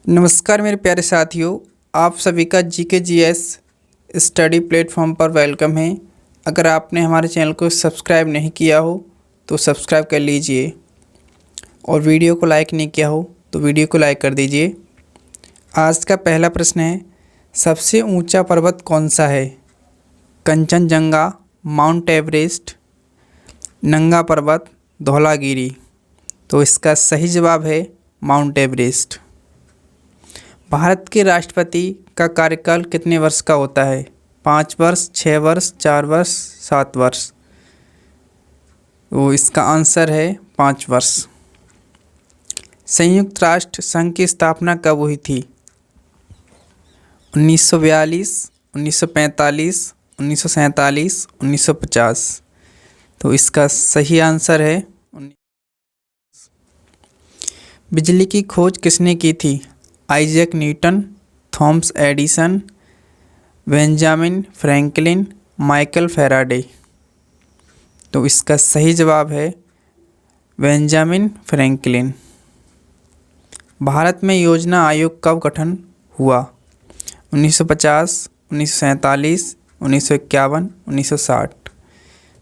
नमस्कार मेरे प्यारे साथियों, आप सभी का जीके स्टडी प्लेटफॉर्म पर वेलकम है। अगर आपने हमारे चैनल को सब्सक्राइब नहीं किया हो तो सब्सक्राइब कर लीजिए और वीडियो को लाइक नहीं किया हो तो वीडियो को लाइक कर दीजिए। आज का पहला प्रश्न है, सबसे ऊंचा पर्वत कौन सा है? कंचनजंगा, माउंट एवरेस्ट, नंगा पर्वत, धौलागिरी। तो इसका सही जवाब है माउंट एवरेस्ट। भारत के राष्ट्रपति का कार्यकाल कितने वर्ष का होता है? 5 वर्ष, 6 वर्ष, 4 वर्ष, 7 वर्ष। तो इसका आंसर है 5 वर्ष। संयुक्त राष्ट्र संघ की स्थापना कब हुई थी? 1942, 1945, 1947, 1950। तो इसका सही आंसर है 19। बिजली की खोज किसने की थी? Isaac Newton, Thomas Edison, Benjamin Franklin, Michael Faraday. तो इसका सही जवाब है बेंजामिन फ्रैंकलिन। भारत में योजना आयोग कब गठन हुआ? 1950, 1947, 1951, 1960।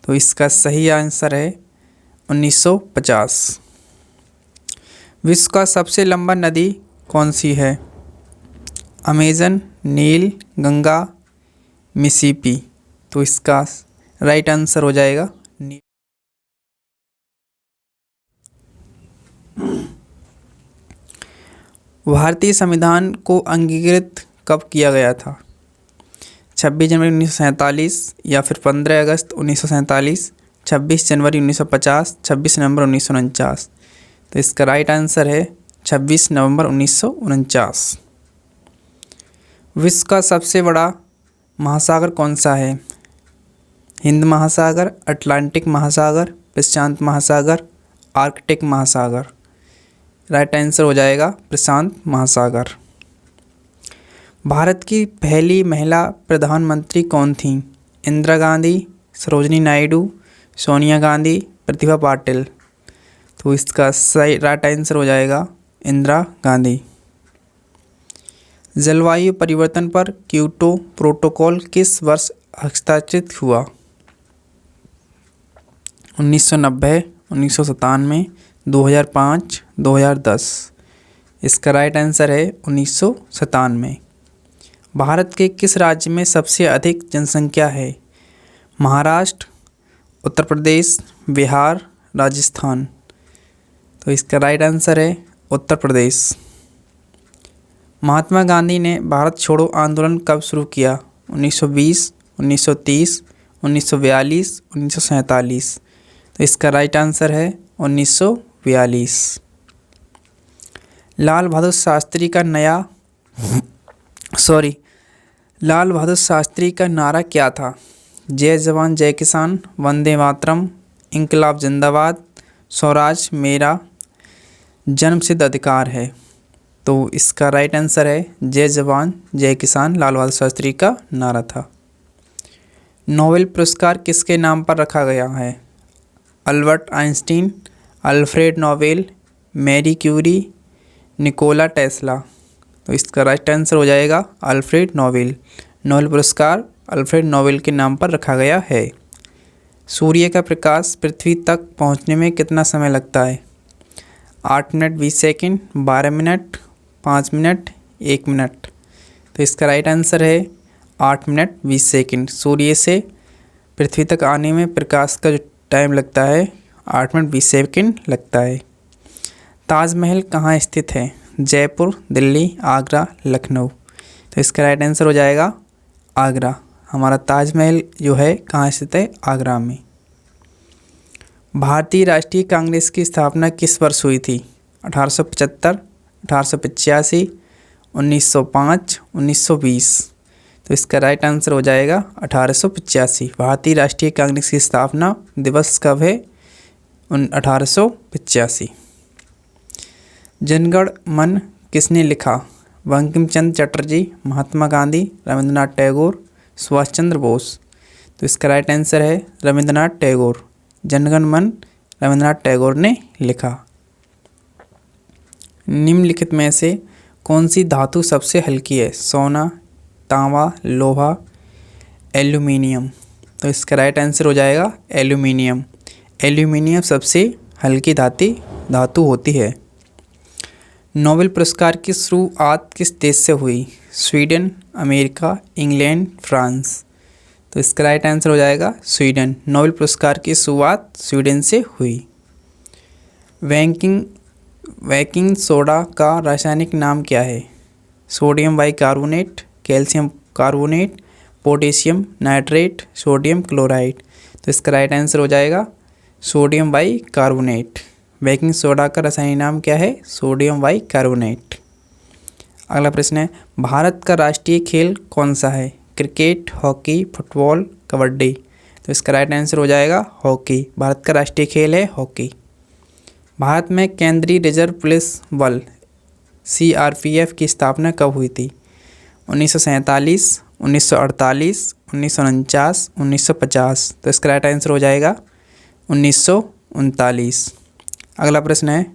तो इसका सही आंसर है 1950। विश्व का सबसे लंबा नदी कौन सी है? अमेजन, नील, गंगा, मिसिसिपी। तो इसका राइट आंसर हो जाएगा नील। भारतीय संविधान को अंगीकृत कब किया गया था? 26 जनवरी 1947 या फिर 15 अगस्त 1947, 26 जनवरी 1950, 26 नवंबर 1949। तो इसका राइट आंसर है 26 नवंबर 1949। विश्व का सबसे बड़ा महासागर कौन सा है? हिंद महासागर, अटलांटिक महासागर, प्रशांत महासागर, आर्कटिक महासागर। राइट आंसर हो जाएगा प्रशांत महासागर। भारत की पहली महिला प्रधानमंत्री कौन थी? इंदिरा गांधी, सरोजिनी नायडू, सोनिया गांधी, प्रतिभा पाटिल। तो इसका सही राइट आंसर हो जाएगा इंदिरा गांधी। जलवायु परिवर्तन पर क्योटो प्रोटोकॉल किस वर्ष हस्ताक्षरित हुआ? 1990, 1997, 2005, 2010। इसका राइट आंसर है 1997। भारत के किस राज्य में सबसे अधिक जनसंख्या है? महाराष्ट्र, उत्तर प्रदेश, बिहार, राजस्थान। तो इसका राइट आंसर है उत्तर प्रदेश। महात्मा गांधी ने भारत छोड़ो आंदोलन कब शुरू किया? 1920, 1930, 1942, 1947। तो इसका राइट आंसर है 1942। लाल बहादुर शास्त्री का नारा क्या था? जय जवान जय किसान, वंदे मातरम, इंकलाब जिंदाबाद, स्वराज मेरा जन्मसिद्ध अधिकार है। तो इसका राइट आंसर है जय जवान जय किसान, लाल बहादुर शास्त्री का नारा था। नोबेल पुरस्कार किसके नाम पर रखा गया है? Albert Einstein, Alfred Nobel, Marie Curie, Nikola Tesla. तो इसका राइट आंसर हो जाएगा अल्फ्रेड नोबेल। नोबेल पुरस्कार अल्फ्रेड नोबेल के नाम पर रखा गया है। सूर्य का प्रकाश पृथ्वी तक पहुंचने में कितना समय लगता है? 8 minute 20 second, 12 minute, 5 minute, 1 minute. तो इसका राइट आंसर है 8 मिनट 20 सेकंड। सूर्य से पृथ्वी तक आने में प्रकाश का जो टाइम लगता है 8 मिनट 20 सेकंड लगता है। ताजमहल कहाँ स्थित है? जयपुर, दिल्ली, आगरा, लखनऊ। तो इसका राइट आंसर हो जाएगा आगरा। हमारा ताजमहल जो है कहाँ स्थित है? आगरा में। भारतीय राष्ट्रीय कांग्रेस की स्थापना किस वर्ष हुई थी? 1875, 1885, 1905, 1920। तो इसका राइट आंसर हो जाएगा 1885। भारतीय राष्ट्रीय कांग्रेस की स्थापना दिवस कब है? 1885। जनगण मन किसने लिखा? बंकिम चंद्र चटर्जी, महात्मा गांधी, रविंद्रनाथ टैगोर, सुभाष चंद्र बोस। तो इसका राइट आंसर है रविंद्रनाथ टैगोर। जनगण मन रविंद्रनाथ टैगोर ने लिखा। निम्नलिखित में से कौन सी धातु सबसे हल्की है? सोना, तांबा, लोहा, एल्यूमीनियम। तो इसका राइट आंसर हो जाएगा एल्यूमीनियम। एल्यूमीनियम सबसे हल्की धातु होती है। नोबेल पुरस्कार की शुरुआत किस देश से हुई? Sweden, America, England, France. तो इसका राइट आंसर हो जाएगा स्वीडन। नोबेल पुरस्कार की शुरुआत स्वीडन से हुई। बेकिंग सोडा का रासायनिक नाम क्या है? Sodium bicarbonate, calcium carbonate, potassium nitrate, sodium chloride. तो इसका राइट आंसर हो जाएगा सोडियम बाइकार्बोनेट। बेकिंग सोडा का रासायनिक नाम क्या है? Sodium bicarbonate. अगला प्रश्न है, भारत का राष्ट्रीय खेल कौन सा है? Cricket, hockey, football, kabaddi. तो इसका राइट आंसर हो जाएगा हॉकी। भारत का राष्ट्रीय खेल है हॉकी। भारत में केंद्रीय रिजर्व पुलिस बल CRPF की स्थापना कब हुई थी? 1947, 1948, 1949, 1950। तो इसका राइट आंसर हो जाएगा 1939। अगला प्रश्न है,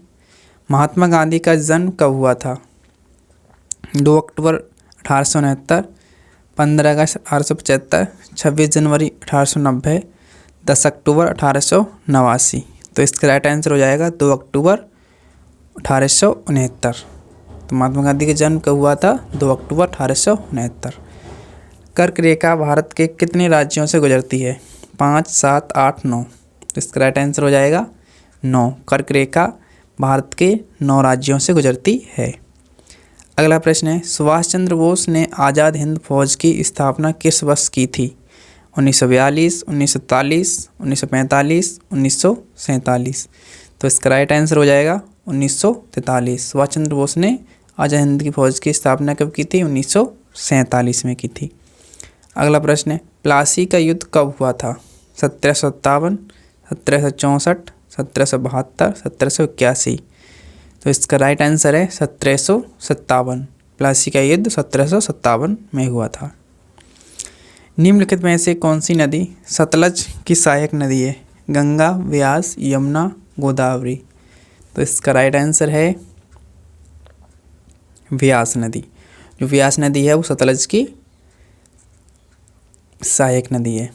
महात्मा गांधी का जन्म कब हुआ था? 2 अक्टूबर 1869, 15 अगस्त 1875, 26 जनवरी 1890, 10 अक्टूबर 1889। तो इसका राइट आंसर हो जाएगा 2 अक्टूबर 1869। तो महात्मा गांधी का जन्म कब हुआ था? 2 अक्टूबर 1869। कर्क रेखा भारत के कितने राज्यों से गुजरती है? 5, 7, 8, 9। तो इसका राइट आंसर हो जाएगा 9। कर्क रेखा भारत के 9 राज्यों से गुजरती है। अगला प्रश्न है, सुभाष चंद्र बोस ने आज़ाद हिंद फौज की स्थापना किस वर्ष की थी? 1942, 1943, 1945, 1947। तो इसका राइट आंसर हो जाएगा 1943। सुभाष चंद्र बोस ने आज़ाद हिंद की फौज की स्थापना कब की थी? 1947 में की थी। अगला प्रश्न है, प्लासी का युद्ध कब हुआ था? 1757, 1764, 1772, 1781। तो इसका राइट आंसर है 1757। प्लासी का युद्ध 1757 में हुआ था। निम्नलिखित में से कौन सी नदी सतलज की सहायक नदी है? गंगा, व्यास, यमुना, गोदावरी। तो इसका राइट आंसर है व्यास नदी। जो व्यास नदी है वो सतलज की सहायक नदी है।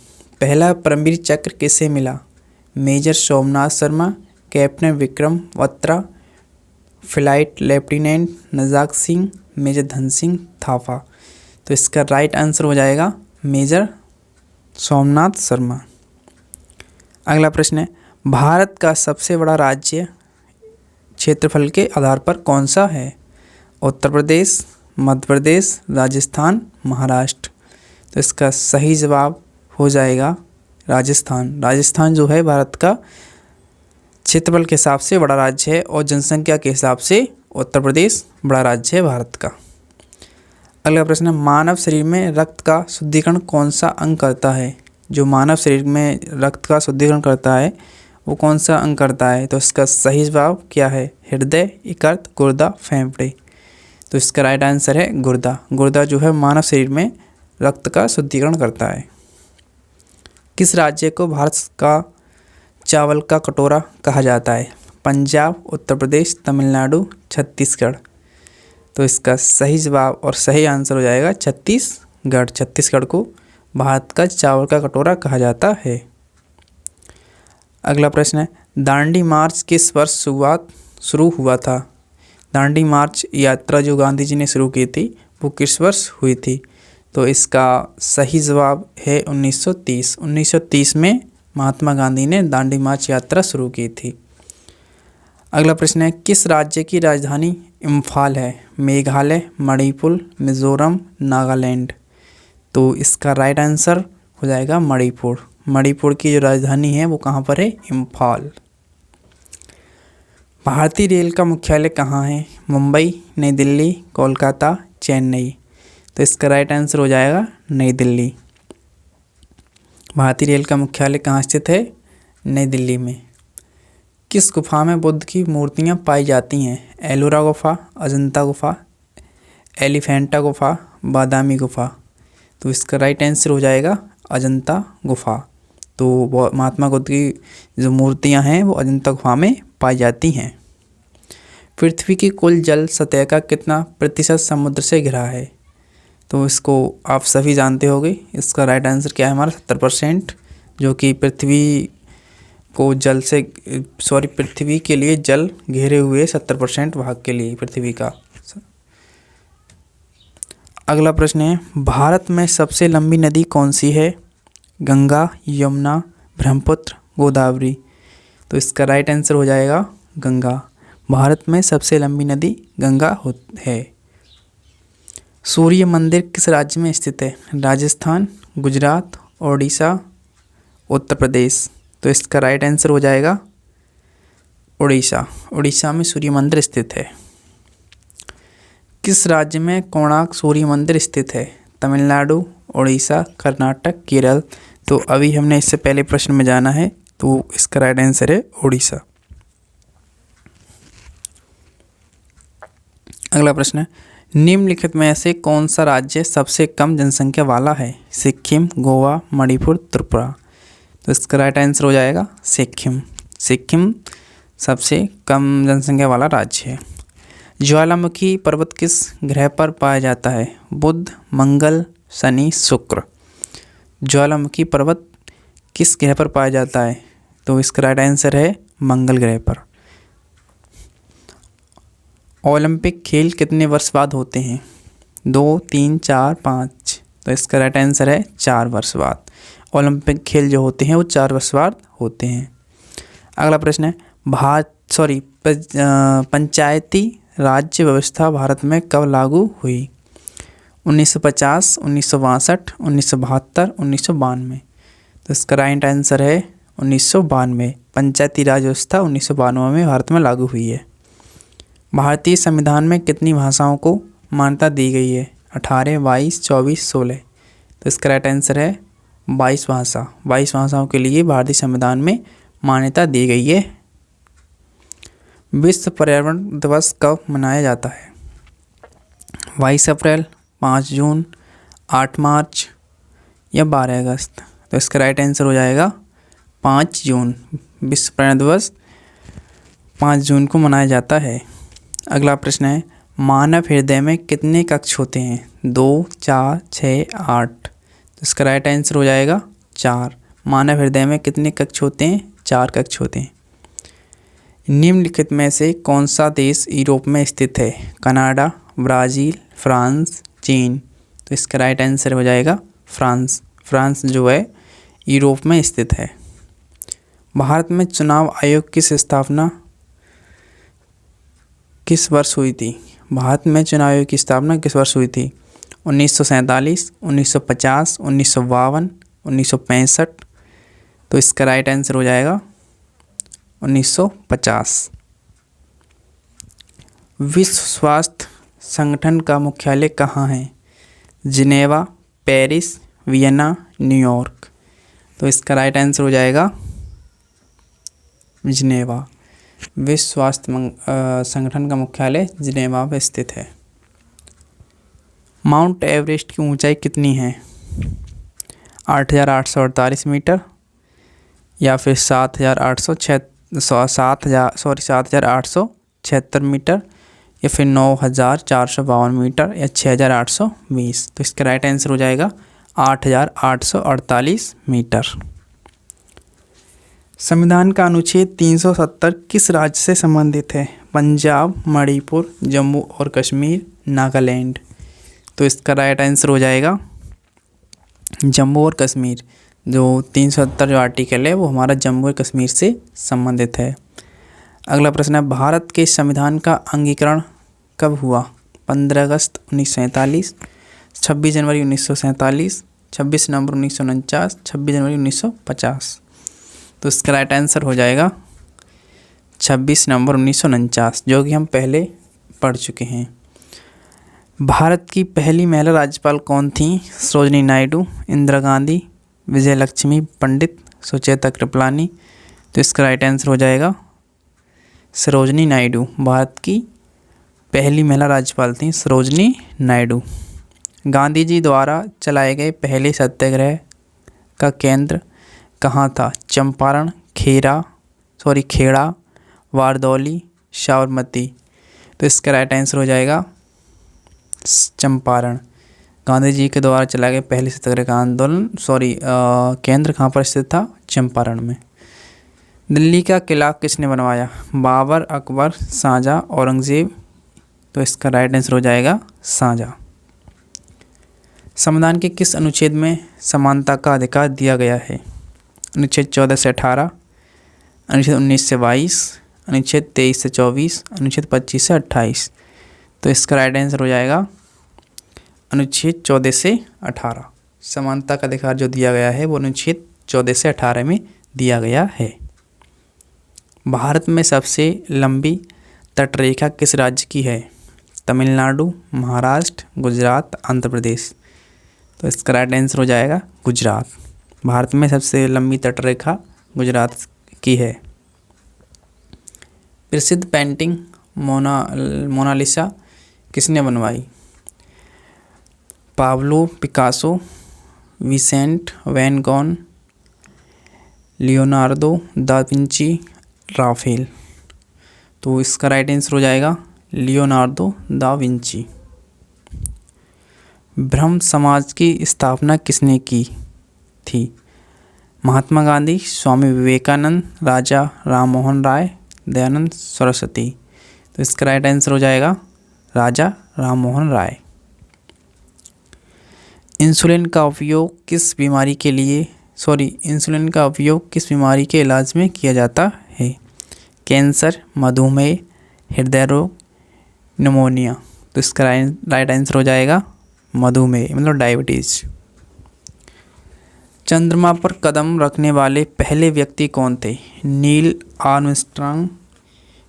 पहला परमवीर चक्र किसे मिला? Major Somnath Sharma, captain Vikram Batra, flight lieutenant Najak Singh, major Dhan Singh Thapa. तो इसका राइट आंसर हो जाएगा मेजर सोमनाथ शर्मा। अगला प्रश्न है, भारत का सबसे बड़ा राज्य क्षेत्रफल के आधार पर कौन सा है? उत्तर प्रदेश, मध्य प्रदेश, राजस्थान, महाराष्ट्र। तो इसका सही जवाब हो जाएगा राजस्थान। राजस्थान जो है भारत का क्षेत्रफल के हिसाब से बड़ा राज्य है और जनसंख्या के हिसाब से उत्तर प्रदेश बड़ा राज्य है भारत का। अगला प्रश्न है, मानव शरीर में रक्त का शुद्धिकरण कौन सा अंग करता है? जो मानव शरीर में रक्त का शुद्धिकरण करता है वो कौन सा अंग करता है? तो इसका सही जवाब क्या है? हृदय, यकृत, गुर्दा, फेफड़े। तो इसका राइट आंसर है गुर्दा। गुर्दा जो है मानव शरीर में रक्त का शुद्धिकरण करता है। किस राज्य को भारत का चावल का कटोरा कहा जाता है? पंजाब, उत्तर प्रदेश, तमिलनाडु, छत्तीसगढ़। तो इसका सही जवाब और सही आंसर हो जाएगा छत्तीसगढ़। छत्तीसगढ़ को भारत का चावल का कटोरा कहा जाता है। अगला प्रश्न है, दांडी मार्च किस वर्ष शुरू हुआ था? दांडी मार्च यात्रा जो गांधी जी ने शुरू की थी वो किस वर्ष हुई थी? तो इसका सही जवाब है 1930। 1930 में महात्मा गांधी ने दांडी मार्च यात्रा शुरू की थी। अगला प्रश्न है, किस राज्य की राजधानी इम्फाल है? मेघालय, मणिपुर, मिजोरम, नागालैंड। तो इसका राइट आंसर हो जाएगा मणिपुर। मणिपुर की जो राजधानी है वो कहाँ पर है? इम्फाल। भारतीय रेल का मुख्यालय कहाँ है? मुंबई, नई दिल्ली, कोलकाता, चेन्नई। तो इसका राइट आंसर हो जाएगा नई दिल्ली। भारतीय रेल का मुख्यालय कहाँ स्थित है? नई दिल्ली में। किस गुफा में बुद्ध की मूर्तियाँ पाई जाती हैं? एलोरा गुफा, अजंता गुफा, एलिफेंटा गुफा, बादामी गुफा। तो इसका राइट आंसर हो जाएगा अजंता गुफा। तो महात्मा बुद्ध की जो मूर्तियाँ हैं वो अजंता गुफा में पाई जाती हैं। पृथ्वी की कुल जल सतह का कितना प्रतिशत समुद्र से घिरा है? तो इसको आप सभी जानते होंगे। इसका राइट आंसर क्या है हमारा 70%, जो कि पृथ्वी के लिए जल घेरे हुए 70% भाग के लिए पृथ्वी का। अगला प्रश्न है, भारत में सबसे लंबी नदी कौन सी है? गंगा, यमुना, ब्रह्मपुत्र, गोदावरी। तो इसका राइट आंसर हो जाएगा गंगा। भारत में सबसे लंबी नदी गंगा है। सूर्य मंदिर किस राज्य में स्थित है? राजस्थान, गुजरात, ओडिशा, उत्तर प्रदेश। तो इसका राइट आंसर हो जाएगा उड़ीसा। उड़ीसा में सूर्य मंदिर स्थित है। किस राज्य में कोणार्क सूर्य मंदिर स्थित है? तमिलनाडु, उड़ीसा, कर्नाटक, केरल। तो अभी हमने इससे पहले प्रश्न में जाना है, तो इसका राइट आंसर है उड़ीसा। अगला प्रश्न है, निम्नलिखित में से कौन सा राज्य सबसे कम जनसंख्या वाला है? सिक्किम, गोवा, मणिपुर, त्रिपुरा। तो इसका राइट आंसर हो जाएगा सिक्किम। सिक्किम सबसे कम जनसंख्या वाला राज्य है। ज्वालामुखी पर्वत किस ग्रह पर पाया जाता है? बुध, मंगल, शनि, शुक्र। ज्वालामुखी पर्वत किस ग्रह पर पाया जाता है? तो इसका राइट आंसर है मंगल ग्रह पर। ओलंपिक खेल कितने वर्ष बाद होते हैं? 2, 3, 4, 5। तो इसका राइट आंसर है 4 वर्ष बाद। ओलंपिक खेल जो होते हैं वो 4 वर्ष बाद होते हैं। अगला प्रश्न है, पंचायती राज्य व्यवस्था भारत में कब लागू हुई? 1950, 1962, 1972, 1992। तो इसका राइट आंसर है 1992। पंचायती राज व्यवस्था 1992 में भारत में लागू हुई है। भारतीय संविधान में कितनी भाषाओं को मान्यता दी गई है? 18, 22, 24, 16। तो इसका राइट आंसर है 22 भाषा। 22 भाषाओं के लिए भारतीय संविधान में मान्यता दी गई है। विश्व पर्यावरण दिवस कब मनाया जाता है? 22 अप्रैल, 5 जून, 8 मार्च या 12 अगस्त। तो इसका राइट आंसर हो जाएगा 5 जून। विश्व पर्यावरण दिवस 5 जून को मनाया जाता है। अगला प्रश्न है, मानव हृदय में कितने कक्ष होते हैं? 2, 4, 6, 8। तो इसका राइट आंसर हो जाएगा 4। मानव हृदय में कितने कक्ष होते हैं? 4 कक्ष होते हैं। निम्नलिखित में से कौन सा देश यूरोप में स्थित है? कनाडा, ब्राज़ील, फ्रांस, चीन। तो इसका राइट आंसर हो जाएगा फ्रांस। फ्रांस जो है यूरोप में स्थित है। भारत में चुनाव आयोग की स्थापना किस वर्ष हुई थी? भारत में चुनाव आयोग की स्थापना किस वर्ष हुई थी? 1947, 1950, 1952, 1965। तो इसका राइट आंसर हो जाएगा 1950। विश्व स्वास्थ्य संगठन का मुख्यालय कहाँ है? Geneva, Paris, Vienna, New York. तो इसका राइट आंसर हो जाएगा जिनेवा। विश्व स्वास्थ्य संगठन का मुख्यालय जिनेवा में स्थित है। माउंट एवरेस्ट की ऊंचाई कितनी है? 8,848 मीटर या फिर 7,876 मीटर या फिर 9,452 मीटर या 6,820। तो इसका राइट आंसर हो जाएगा 8,848 मीटर। संविधान का अनुच्छेद 370 किस राज्य से संबंधित है? पंजाब, मणिपुर, जम्मू और कश्मीर, नागालैंड। तो इसका राइट आंसर हो जाएगा जम्मू और कश्मीर। जो 370 जो आर्टिकल है वो हमारा जम्मू और कश्मीर से संबंधित है। अगला प्रश्न है, भारत के संविधान का अंगीकरण कब हुआ? 15 अगस्त 1947, 26 जनवरी 1947, 26 नवंबर 1949, 26 जनवरी 1950। तो इसका राइट आंसर हो जाएगा 26 नवंबर 1949, जो कि हम पहले पढ़ चुके हैं। भारत की पहली महिला राज्यपाल कौन थी? सरोजिनी नायडू, इंदिरा गांधी, विजय लक्ष्मी पंडित, सुचेता कृपलानी। तो इसका राइट आंसर हो जाएगा सरोजिनी नायडू। भारत की पहली महिला राज्यपाल थी सरोजिनी नायडू। गांधी जी द्वारा चलाए गए पहले सत्याग्रह का केंद्र कहाँ था? चंपारण, खेड़ा, वारदौली, साबरमती। तो इसका राइट आंसर हो जाएगा चंपारण। गांधी जी के द्वारा चलाए गए पहले सत्याग्रह का आंदोलन केंद्र कहाँ पर स्थित था? चंपारण में। दिल्ली का किला किसने बनवाया? बाबर, अकबर, शाहजहां, औरंगजेब। तो इसका राइट आंसर हो जाएगा शाहजहां। संविधान के किस अनुच्छेद में समानता का अधिकार दिया गया है? अनुच्छेद 14 से 18, अनुच्छेद 19 से 22, अनुच्छेद 23 से 24, अनुच्छेद 25 से 28। तो इसका राइट आंसर हो जाएगा अनुच्छेद 14 से 18। समानता का अधिकार जो दिया गया है वो अनुच्छेद 14 से 18 में दिया गया है। भारत में सबसे लंबी तटरेखा किस राज्य की है? तमिलनाडु, महाराष्ट्र, गुजरात, आंध्र प्रदेश। तो इसका राइट आंसर हो जाएगा गुजरात। भारत में सबसे लंबी तटरेखा गुजरात की है। प्रसिद्ध पेंटिंग मोनालिसा किसने बनवाई? Pablo Picasso, Vincent van Gogh, Leonardo da Vinci, Raphael. तो इसका राइट आंसर हो जाएगा लियोनार्दो दा विंची। ब्रह्म समाज की स्थापना किसने की थी? महात्मा गांधी, स्वामी विवेकानंद, राजा राममोहन राय, दयानंद सरस्वती। तो इसका राइट आंसर हो जाएगा राजा राममोहन राय। इंसुलिन का उपयोग किस बीमारी के इलाज में किया जाता है? कैंसर, मधुमेह, हृदय रोग, निमोनिया। तो इसका राइट आंसर हो जाएगा मधुमेह, मतलब डायबिटीज। चंद्रमा पर कदम रखने वाले पहले व्यक्ति कौन थे? Neil Armstrong,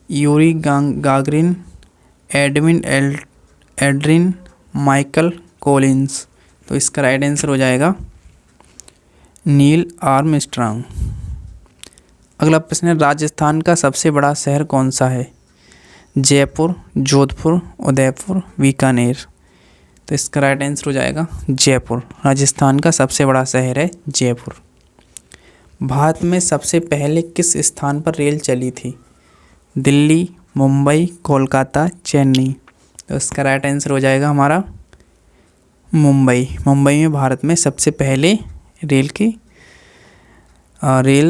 Yuri Gagarin, Edwin Aldrin, Michael Collins. तो इसका राइट आंसर हो जाएगा नील आर्मस्ट्रांग। अगला प्रश्न है, राजस्थान का सबसे बड़ा शहर कौन सा है? जयपुर, जोधपुर, उदयपुर, बीकानेर। तो इसका राइट आंसर हो जाएगा जयपुर। राजस्थान का सबसे बड़ा शहर है जयपुर। भारत में सबसे पहले किस स्थान पर रेल चली थी? दिल्ली, मुंबई, कोलकाता, चेन्नई। तो इसका राइट आंसर हो जाएगा हमारा मुंबई। मुंबई में भारत में सबसे पहले रेल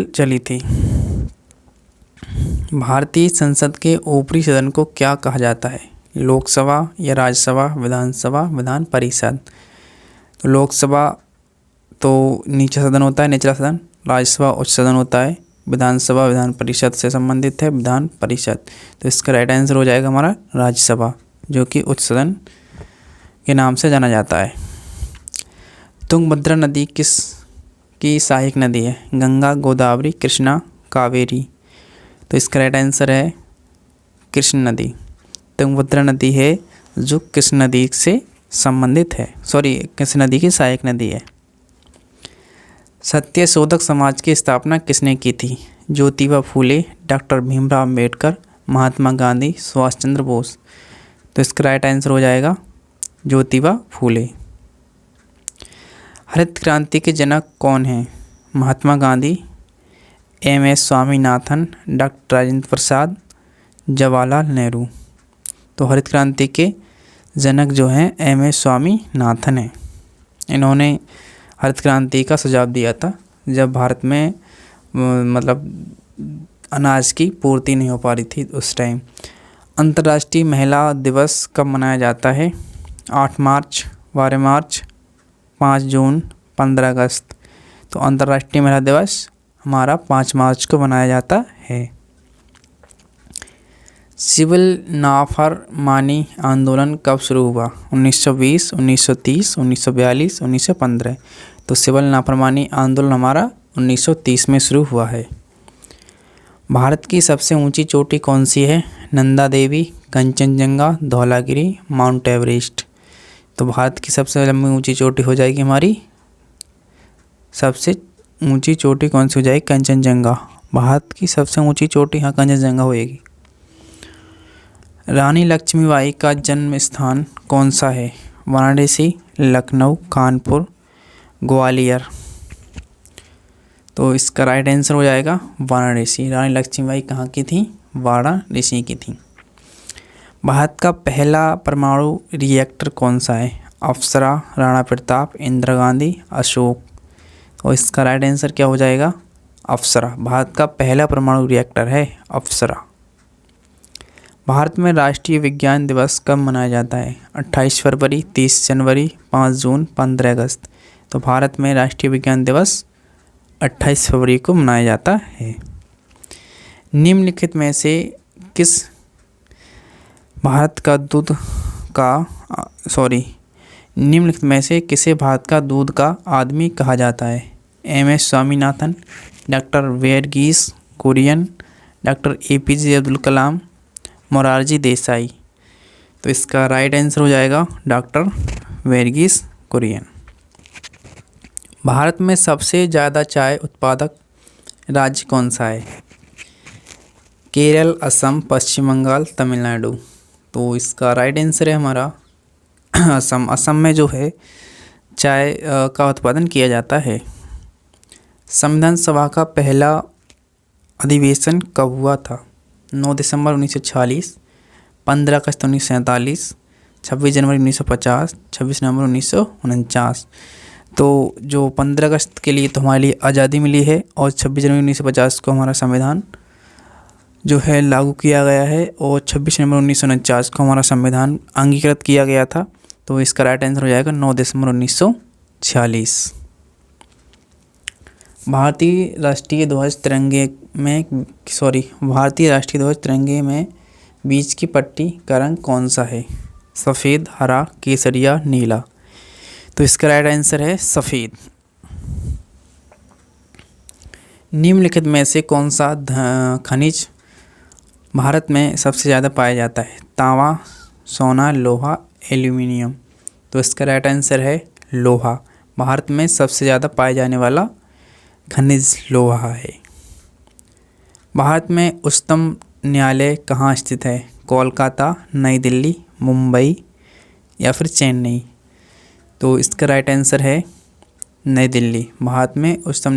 चली थी। भारतीय संसद के ऊपरी सदन को क्या कहा जाता है? लोकसभा या राज्यसभा, विधानसभा, विधान परिषद। तो लोकसभा तो नीचे सदन होता है, निचला सदन। राज्यसभा उच्च सदन होता है। विधानसभा विधान परिषद से संबंधित है, विधान परिषद। तो इसका राइट आंसर हो जाएगा हमारा राज्यसभा, जो कि उच्च सदन के नाम से जाना जाता है। तुंगभद्रा नदी किसकी सहायक नदी है? गंगा, गोदावरी, कृष्णा, कावेरी। तो इसका राइट आंसर है कृष्ण नदी। तुंगभद्रा नदी है जो कृष्ण नदी से संबंधित है, कृष्ण नदी की सहायक नदी है। सत्यशोधक समाज की स्थापना किसने की थी? ज्योतिबा फूले, डॉक्टर भीमराव अम्बेडकर, महात्मा गांधी, सुभाष चंद्र बोस। तो इसका राइट आंसर हो जाएगा ज्योतिबा फूले। हरित क्रांति के जनक कौन हैं? महात्मा गांधी, एम.एस. स्वामीनाथन, डॉक्टर राजेंद्र प्रसाद, जवाहरलाल नेहरू। तो हरित क्रांति के जनक जो हैं एम.एस. स्वामीनाथन हैं। इन्होंने हरित क्रांति का सुझाव दिया था जब भारत में अनाज की पूर्ति नहीं हो पा रही थी उस टाइम। अंतर्राष्ट्रीय महिला दिवस कब मनाया जाता है? 8 मार्च, 12 मार्च, 5 जून, 15 अगस्त। तो अंतर्राष्ट्रीय महिला दिवस हमारा 5 मार्च को मनाया जाता है। सिविल नाफरमानी आंदोलन कब शुरू हुआ? 1920, 1930, 1942, 1915। तो सिविल नाफरमानी आंदोलन हमारा 1930 में शुरू हुआ है। भारत की सबसे ऊंची चोटी कौन सी है? Nanda Devi, Kanchenjunga, Dhaulagiri, mount Everest. तो भारत की सबसे लंबी ऊंची चोटी हो जाएगी हमारी, सबसे ऊंची चोटी कौन सी हो जाएगी? कंचनजंगा। भारत की सबसे ऊंची चोटी यहाँ कंचनजंगा होएगी। रानी लक्ष्मीबाई का जन्म स्थान कौन सा है? वाराणसी, लखनऊ, कानपुर, ग्वालियर। तो इसका राइट आंसर हो जाएगा वाराणसी। रानी लक्ष्मीबाई कहाँ की थी? वाराणसी की थी। भारत का पहला परमाणु रिएक्टर कौन सा है? अप्सरा, राणा प्रताप, इंदिरा गांधी, अशोक। और इसका राइट आंसर क्या हो जाएगा? अप्सरा। भारत का पहला परमाणु रिएक्टर है अप्सरा। भारत में राष्ट्रीय विज्ञान दिवस कब मनाया जाता है? 28 फरवरी, 30 जनवरी, 5 जून, 15 अगस्त। तो भारत में राष्ट्रीय विज्ञान दिवस 28 फरवरी को मनाया जाता है। निम्नलिखित में से किस भारत का दूध का निम्नलिखित में से किसे भारत का दूध का आदमी कहा जाता है? MS. Swaminathan, doctor Verghese Kurien, doctor APJ. Abdul Kalam, Morarji Desai. तो इसका राइट आंसर हो जाएगा डॉक्टर वर्गीस कुरियन। भारत में सबसे ज़्यादा चाय उत्पादक राज्य कौन सा है? केरल, असम, पश्चिम बंगाल, तमिलनाडु। तो इसका राइट आंसर है हमारा असम। असम में जो है चाय का उत्पादन किया जाता है। संविधान सभा का पहला अधिवेशन कब हुआ था? 9 दिसंबर 1946, 15 अगस्त 1947, 26 जनवरी 1950, 26 नवंबर 1949। तो जो 15 अगस्त के लिए तो हमारे लिए आज़ादी मिली है और 26 जनवरी 1950 को हमारा संविधान जो है लागू किया गया है और 26 नवंबर 1949 को हमारा संविधान अंगीकृत किया गया था। तो इसका राइट आंसर हो जाएगा 9 दिसंबर 1946। भारतीय राष्ट्रीय ध्वज तिरंगे में बीच की पट्टी का रंग कौन सा है? सफ़ेद, हरा, केसरिया, नीला। तो इसका राइट आंसर है सफ़ेद। निम्नलिखित में से कौन सा खनिज भारत में सबसे ज़्यादा पाया जाता है? तांबा, सोना, लोहा, एल्यूमिनियम। तो इसका राइट आंसर है लोहा। भारत में सबसे ज़्यादा पाए जाने वाला खनिज लोहा है। भारत में उच्चतम न्यायालय कहाँ स्थित है? कोलकाता, नई दिल्ली, मुंबई या फिर चेन्नई। तो इसका राइट आंसर है नई दिल्ली। भारत में उच्चतम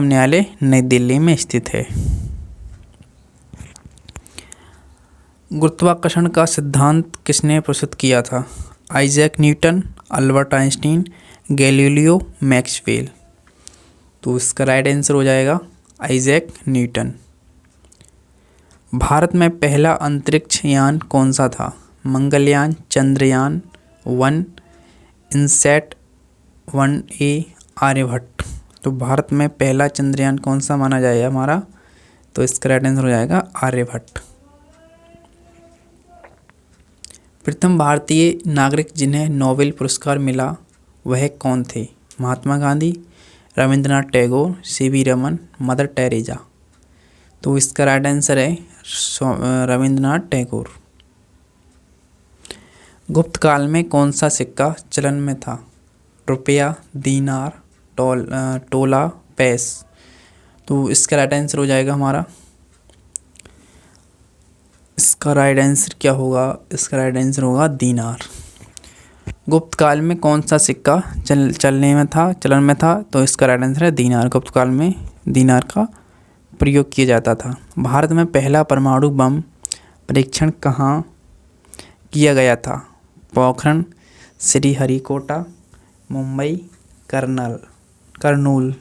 न्यायालय नई दिल्ली में स्थित है। गुरुत्वाकर्षण का सिद्धांत किसने प्रस्तुत किया था? Isaac Newton, Albert Einstein, Galileo, Maxwell. तो इसका राइट आंसर हो जाएगा आइजैक न्यूटन। भारत में पहला अंतरिक्ष यान कौन सा था? Mangalyaan, Chandrayaan 1, INSAT 1A, Aryabhata. तो भारत में पहला चंद्रयान कौन सा माना जाएगा हमारा? तो इसका राइट आंसर हो जाएगा आर्यभट्ट। प्रथम भारतीय नागरिक जिन्हें नोबेल पुरस्कार मिला वह कौन थे? Mahatma Gandhi, Rabindranath Tagore, C.V. Raman, mother Teresa. तो इसका राइट आंसर है रविंद्रनाथ टैगोर। गुप्त काल में कौन सा सिक्का चलन में था? रुपया, दीनार, तोला, पैस। तो इसका राइट आंसर हो जाएगा हमारा, इसका राइट आंसर क्या होगा? इसका राइट आंसर होगा दीनार। गुप्त काल में कौन सा सिक्का चलन में था? तो इसका राइट आंसर है दीनार। गुप्त काल में दीनार का प्रयोग किया जाता था। भारत में पहला परमाणु बम परीक्षण कहाँ किया गया था? पोखरण, श्रीहरिकोटा, मुंबई, करनूल।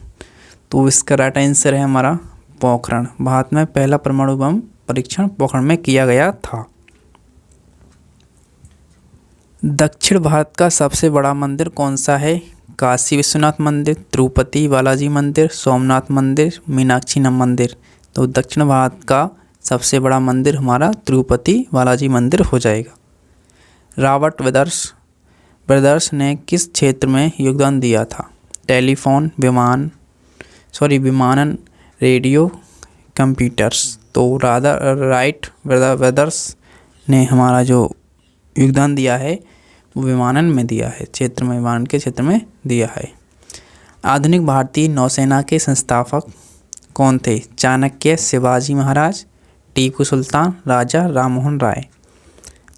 तो इसका राइट आंसर है हमारा पोखरण। भारत में पहला परमाणु बम परीक्षण पोखरण में किया गया था। दक्षिण भारत का सबसे बड़ा मंदिर कौन सा है? काशी विश्वनाथ मंदिर, तिरुपति बालाजी मंदिर, सोमनाथ मंदिर, मीनाक्षी मंदिर। तो दक्षिण भारत का सबसे बड़ा मंदिर हमारा तिरुपति बालाजी मंदिर हो जाएगा। रॉबर्ट ब्रदर्स ने किस क्षेत्र में योगदान दिया था? टेलीफोन, विमानन, रेडियो, कंप्यूटर्स। तो राइट ब्रदर्स ने हमारा जो योगदान दिया है वो विमानन में दिया है, विमानन के क्षेत्र में दिया है। आधुनिक भारतीय नौसेना के संस्थापक कौन थे? चाणक्य, शिवाजी महाराज, टीपू सुल्तान, राजा राममोहन राय।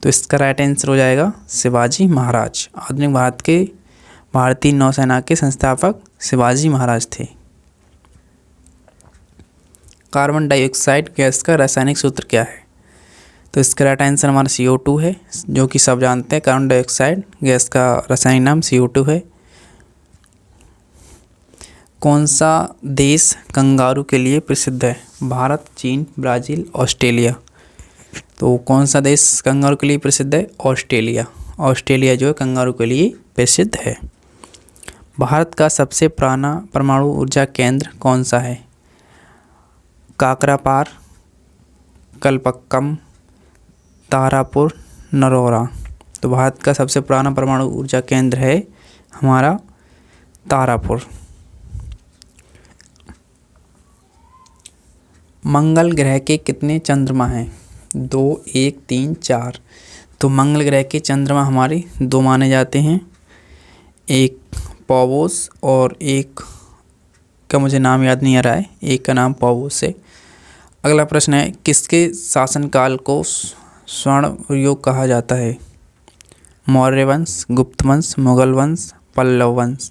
तो इसका राइट आंसर हो जाएगा शिवाजी महाराज। आधुनिक भारतीय नौसेना के संस्थापक शिवाजी महाराज थे। कार्बन डाइऑक्साइड गैस का रासायनिक सूत्र क्या है? तो इसका राइट आंसर हमारा CO2 है, जो कि सब जानते हैं कार्बन डाइऑक्साइड गैस का रासायनिक नाम CO2 है। कौन सा देश कंगारू के लिए प्रसिद्ध है? भारत, चीन, ब्राज़ील, ऑस्ट्रेलिया। तो कौन सा देश कंगारू के लिए प्रसिद्ध है? ऑस्ट्रेलिया। ऑस्ट्रेलिया जो है कंगारू के लिए प्रसिद्ध है। भारत का सबसे पुराना परमाणु ऊर्जा केंद्र कौन सा है? काकरापार, कलपक्कम, तारापुर, नरोरा। तो भारत का सबसे पुराना परमाणु ऊर्जा केंद्र है हमारा तारापुर। मंगल ग्रह के कितने चंद्रमा हैं? 2, 1, 3, 4। तो मंगल ग्रह के चंद्रमा हमारे 2 माने जाते हैं, एक पॉवोस और एक का मुझे नाम याद नहीं आ रहा है, एक का नाम पॉवोस है। अगला प्रश्न है, किसके शासनकाल को स्वर्ण युग कहा जाता है? मौर्य वंश, गुप्त वंश, मुगल वंश, पल्लव वंश।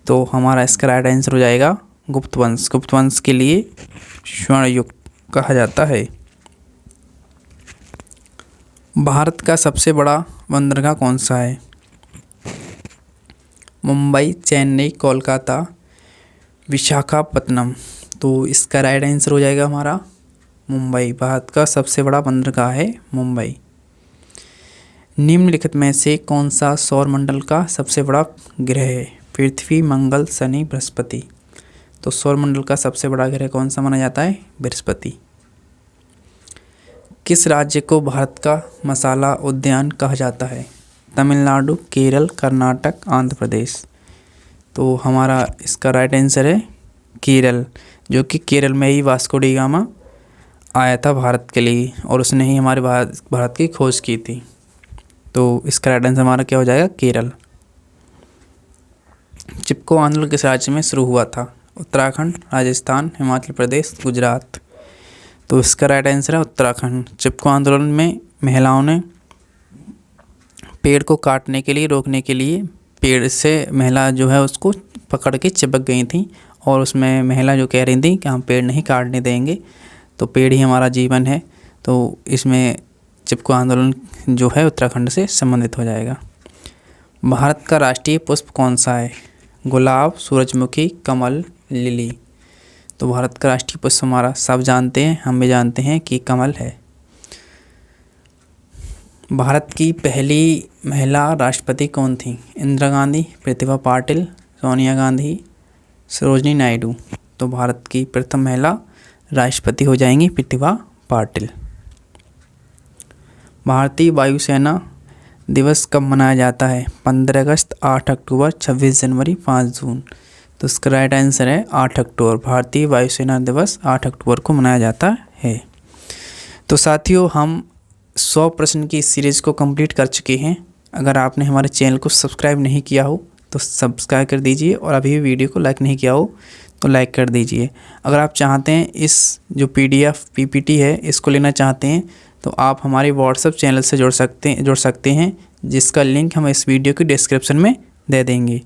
तो हमारा इसका राइट आंसर हो जाएगा गुप्त वंश। गुप्त वंश के लिए स्वर्ण युग कहा जाता है। भारत का सबसे बड़ा बंदरगाह कौन सा है? मुंबई, चेन्नई, कोलकाता, विशाखापत्तनम। तो इसका राइट आंसर हो जाएगा हमारा मुंबई। भारत का सबसे बड़ा बंदरगाह है मुंबई। निम्नलिखित में से कौन सा सौर मंडल का सबसे बड़ा ग्रह है? पृथ्वी, मंगल, शनि, बृहस्पति। तो सौर मंडल का सबसे बड़ा ग्रह कौन सा माना जाता है? बृहस्पति। किस राज्य को भारत का मसाला उद्यान कहा जाता है? तमिलनाडु, केरल, कर्नाटक, आंध्र प्रदेश। तो हमारा इसका राइट आंसर है केरल, जो कि केरल में ही वास्को डी गामा आया था भारत के लिए और उसने ही हमारे भारत की खोज की थी। तो इसका राइट आंसर हमारा क्या हो जाएगा? केरल। चिपको आंदोलन किस राज्य में शुरू हुआ था? उत्तराखंड, राजस्थान, हिमाचल प्रदेश, गुजरात। तो इसका राइट आंसर है उत्तराखंड। चिपको आंदोलन में महिलाओं ने पेड़ को काटने के लिए, रोकने के लिए, पेड़ से महिला जो है उसको पकड़ के चिपक गई थी और उसमें महिला जो कह रही थी कि हम पेड़ नहीं काटने देंगे, तो पेड़ ही हमारा जीवन है। तो इसमें चिपको आंदोलन जो है उत्तराखंड से संबंधित हो जाएगा। भारत का राष्ट्रीय पुष्प कौन सा है? गुलाब, सूरजमुखी, कमल, लिली। तो भारत का राष्ट्रीय पुष्प हमारा सब जानते हैं, हम भी जानते हैं कि कमल है। भारत की पहली महिला राष्ट्रपति कौन थी? इंदिरा गांधी, प्रतिभा पाटिल, सोनिया गांधी, सरोजिनी नायडू। तो भारत की प्रथम महिला राष्ट्रपति हो जाएंगी प्रतिभा पाटिल। भारतीय वायुसेना दिवस कब मनाया जाता है? 15 अगस्त, 8 अक्टूबर, 26 जनवरी, 5 जून। तो इसका राइट आंसर है 8 अक्टूबर। भारतीय वायुसेना दिवस 8 अक्टूबर को मनाया जाता है। तो साथियों, हम 100 प्रश्न की सीरीज़ को कंप्लीट कर चुके हैं। अगर आपने हमारे चैनल को सब्सक्राइब नहीं किया हो तो सब्सक्राइब कर दीजिए और अभी भी वीडियो को लाइक नहीं किया हो तो लाइक कर दीजिए। अगर आप चाहते हैं इस जो PDF PPT है इसको लेना चाहते हैं तो आप हमारे व्हाट्सएप चैनल से जुड़ सकते हैं, जिसका लिंक हम इस वीडियो के डिस्क्रिप्शन में दे देंगे।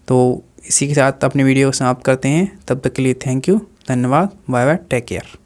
तो इसी के साथ अपनी वीडियो को समाप्त करते हैं। तब तक के लिए थैंक यू, धन्यवाद, बाय बाय, टेक केयर।